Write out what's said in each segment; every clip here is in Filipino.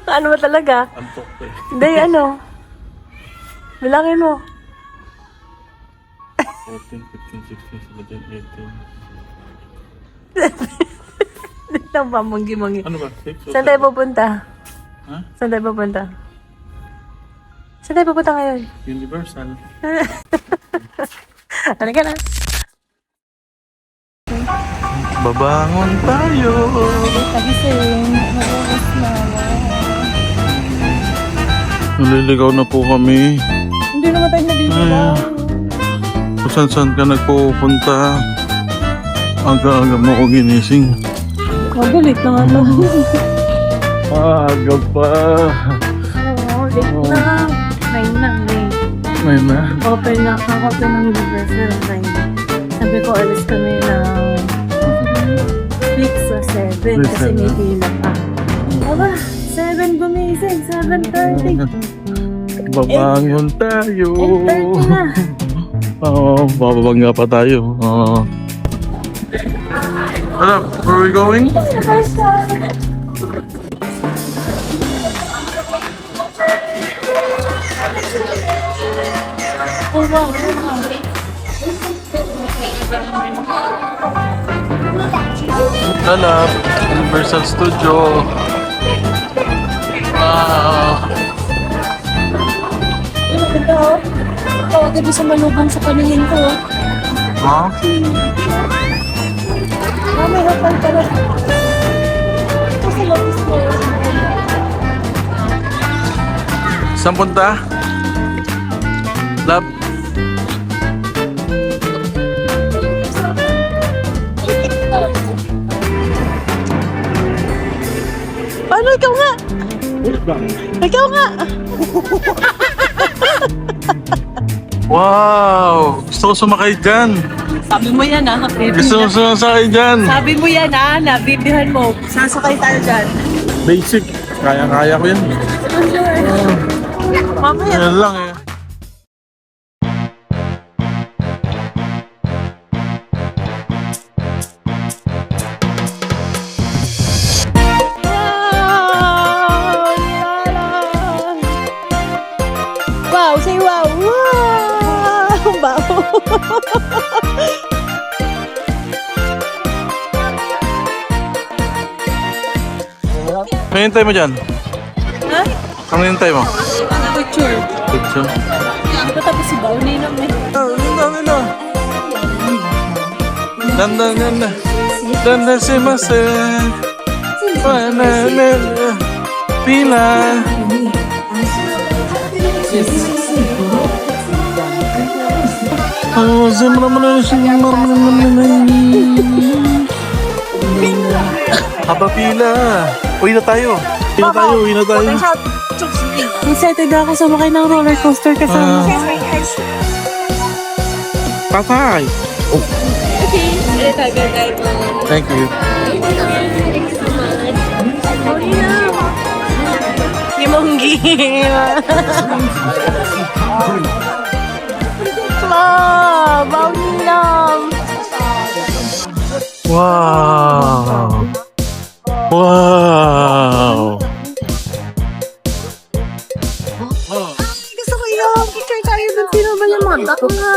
Ano ba talaga? Antok eh. Hindi, ano? Bilangin mo. 14, 15, 16, 17, 18. Hindi lang ba, manggi-manggi. Ano ba? 6 o Saan tayo 7? pupunta? Ha? Saan tayo pupunta? Saan tayo pupunta ngayon? Universal. Ano ka na? Babangon tayo. Tagising. Mabukas na. Naliligaw na po kami. Hindi naman tayo nabibigay. Kung saan ka nagpupunta. Aga-aga mo ako ginising. Magalit na nga lang. Aga pa. Oo, late na. 9 na, 9. May na. Open na, kaka-open ng Universal 9. Sabi ko, alis kami ng 6 o 7 kasi may pila pa. Aba, 7 gumising, 7:30. Babangon tayo. 8:30 na. Oo, bababangga pa tayo. Oo. Ano, where are we going? Oh, wow. Lalab, Universal Studio. Wow. Ganda, oh. Tawag gabi sa malubong sa paningin ko. Ha? May hotel pala. Ito sa Lotus Square. Saan punta? Lab? Ano, ikaw nga? Ikaw nga! Wow! Gusto ko sumakay dyan. Sabi mo yan, ha? Gusto ko sumakay dyan. Sabi mo yan, ha? Nabibihan mo. Sasakay tayo dyan. Basic. Kaya-kaya ko yan. Mamaya. Yan lang eh. Wow! Say wow! Wow! Wow! Ano hintay mo dyan? Ha? Ano hintay mo? Picture. Picture. Hindi ko tapos si Bauni naman. Danda. Danda si Mase. Pila. Oh, Haba pila. Uwi na tayo. Uwi na tayo. Excited ako sumakay ng roller coaster kasama. Patay. Oh, thank you. Limonggi. Wow! Bauni lang. Wow. Wow. Gusto ko yung picture tayo doon. Sino ba yung mga dato nga?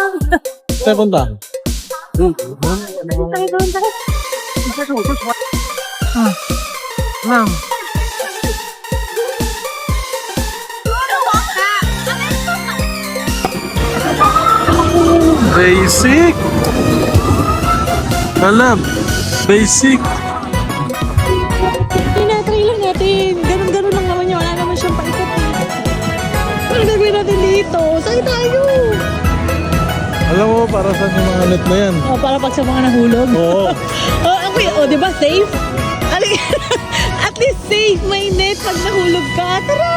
Saan punta? Tayo doon, tayo. Basic. Alam. Basic. Tinatry lang natin. Ganun-ganun lang naman yun. Wala naman siyang paikot eh. Ano gagawin natin dito? Saan tayo? Alam mo, para sa mga net na yan. Oh, para pag sa mga nahulog. Oo. Oh, ako yun. Oh, di ba safe? At least safe. May net pag nahulog ka. Tara!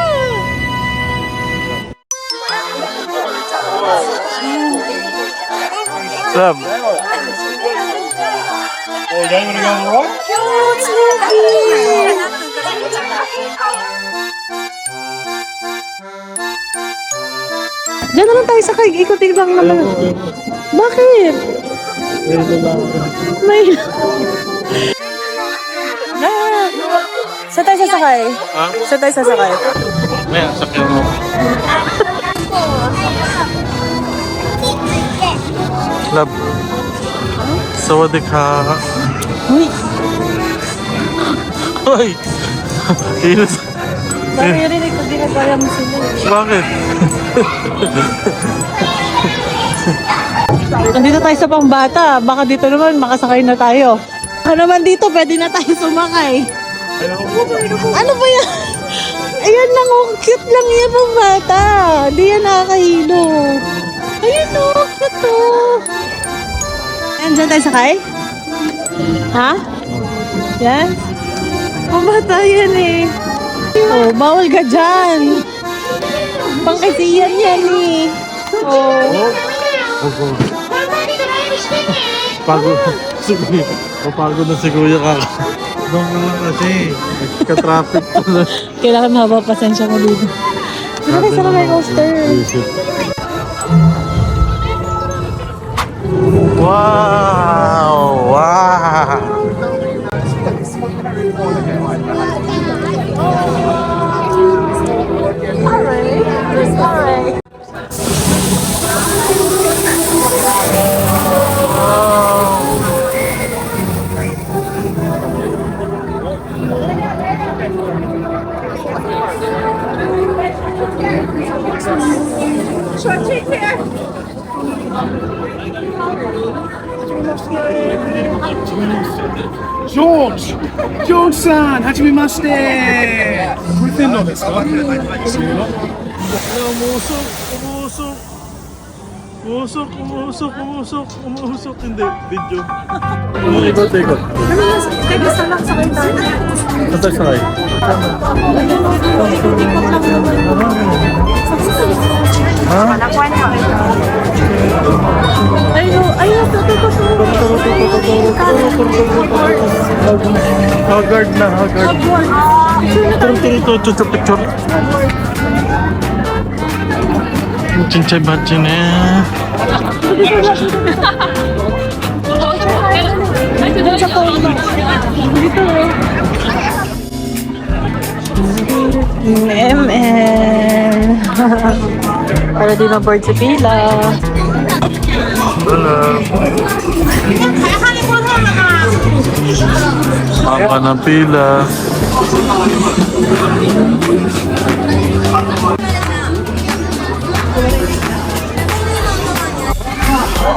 Sab. Cute! Snoopy! Diyan na lang tayo sakay. Ikutin lang naman. Bakit? May... Ah, sa sasakay? Ha? Saan tayo sasakay? Ayan, sakyan mo. Love. Sawadee ka. Uy, Hoy! Inis. naririnig ko din nagkaya mo sila. Bakit? Nandito tayo sa Pambata. Baka dito naman makasakay na tayo. Baka naman dito pwede na tayo sumakay. Ano ba yan? Ayan lang, oh, cute lang yan Pambata. Di yan nakakahilo. Ayan oh, cute oh. Ayan, dyan tayo sakay? Ha? Yan? Pambata yan eh. Oh, bawal ka dyan. Pangkasiyan yan eh. Oh. Pagod. Papagod na si Kuya ka. Doon ka lang kasi. Nagka-traffic ko na. Kailangan mapapasensya mo dito. Ano kayo sa roller coaster? Wow! Wow! Alright. George! George-san! Hajimemashite! これ天皇ですか？ Umusok! Umusok! Umusok! Umusok! Umusok! Umusok! Hindi. Video. Ikot, ikot. Teka, salak sakay tayo. Saan sakay? Ha? Ayun, Haggard na, haggard. Turun, picture. Cincay batin eh. ML. Para di ma-board si Pila. Wala. Maka ng pila.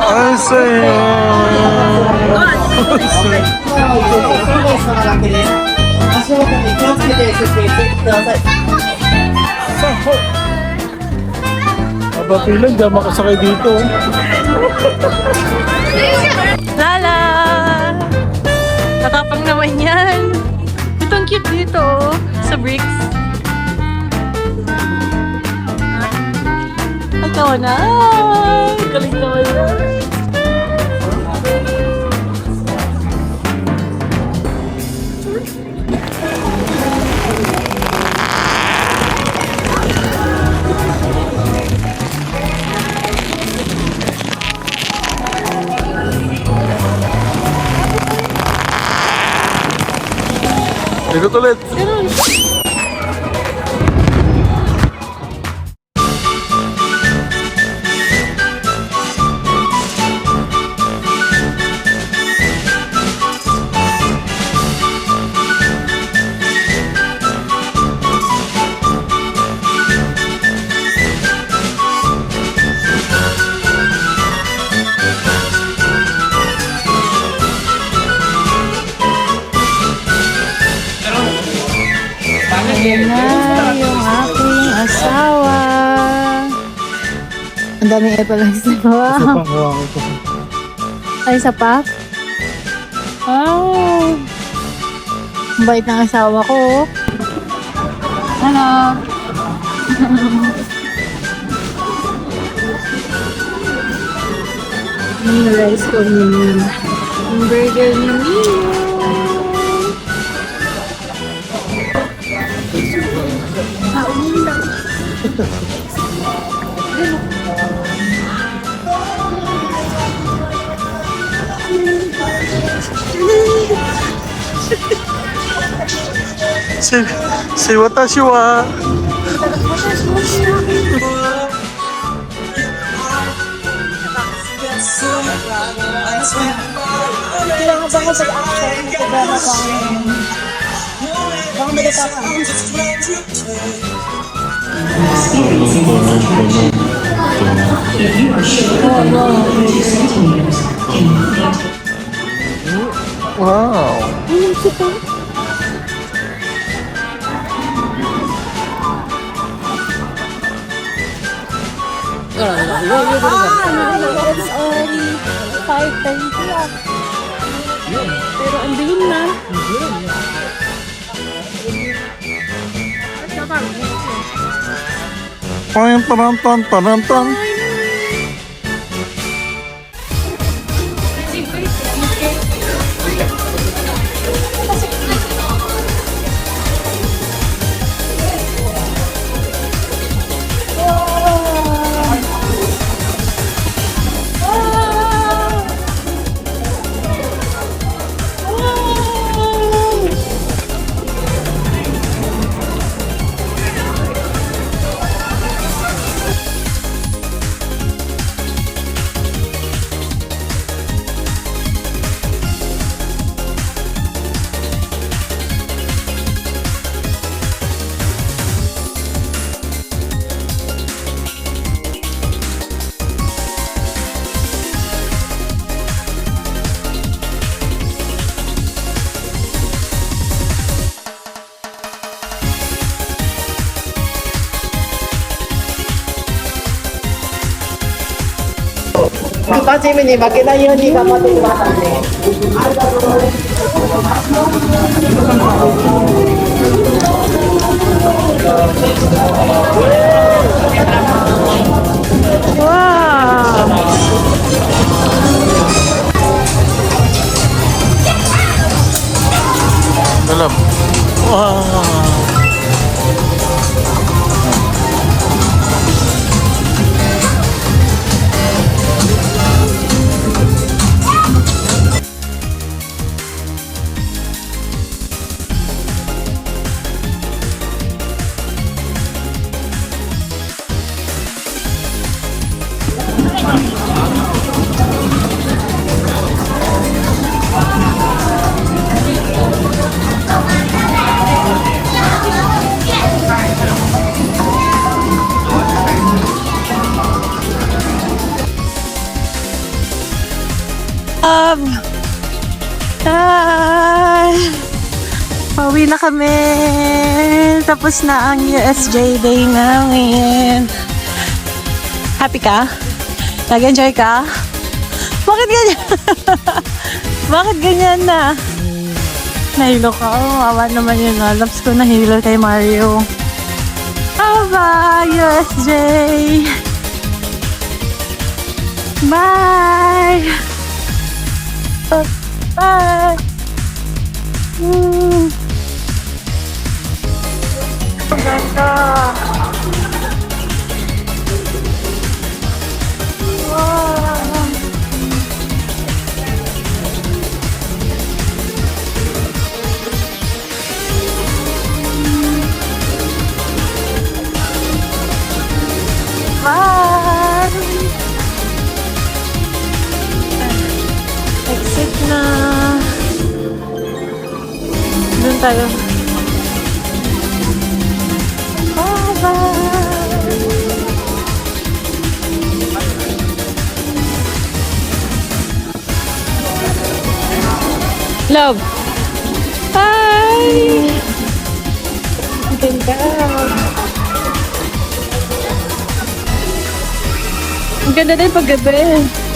Ay, sa'yo. Aba, pila, hindi ako makasakay dito. Lala! Nakapang naman yan. Ito ang cute dito, oh, sa bricks. Ikaw na! Galing naman yan. Ikot ulit. Ganun. Ayan na yung aking asawa. Ang daming epalas na ba? Ay, isa pa? Oh. Ang bait ng asawa ko. Hello. Yung rice ko niya. Yung burger niya. Si watashi wa. Kailangan ba ko pag-action? Kailangan ko baka malita ka. Wow. It's only 5:30 lang. Pero ang dilim na. Tan. Wow! Dalam. Wow. Pauwi na kami. Tapos na ang USJ Day namin. Happy ka? Nag-enjoy ka? Bakit ganyan? Bakit ganyan na? Nahilo ka. Oh, awa naman yun. Loves ko nahilo kay Mario. Bye, USJ. Bye. Bye. Ang ganda. Wow. Bye. Exit na. Doon tayo. Bye-bye. Love. Hi. Ang ganda. Ang ganda din pag gabi.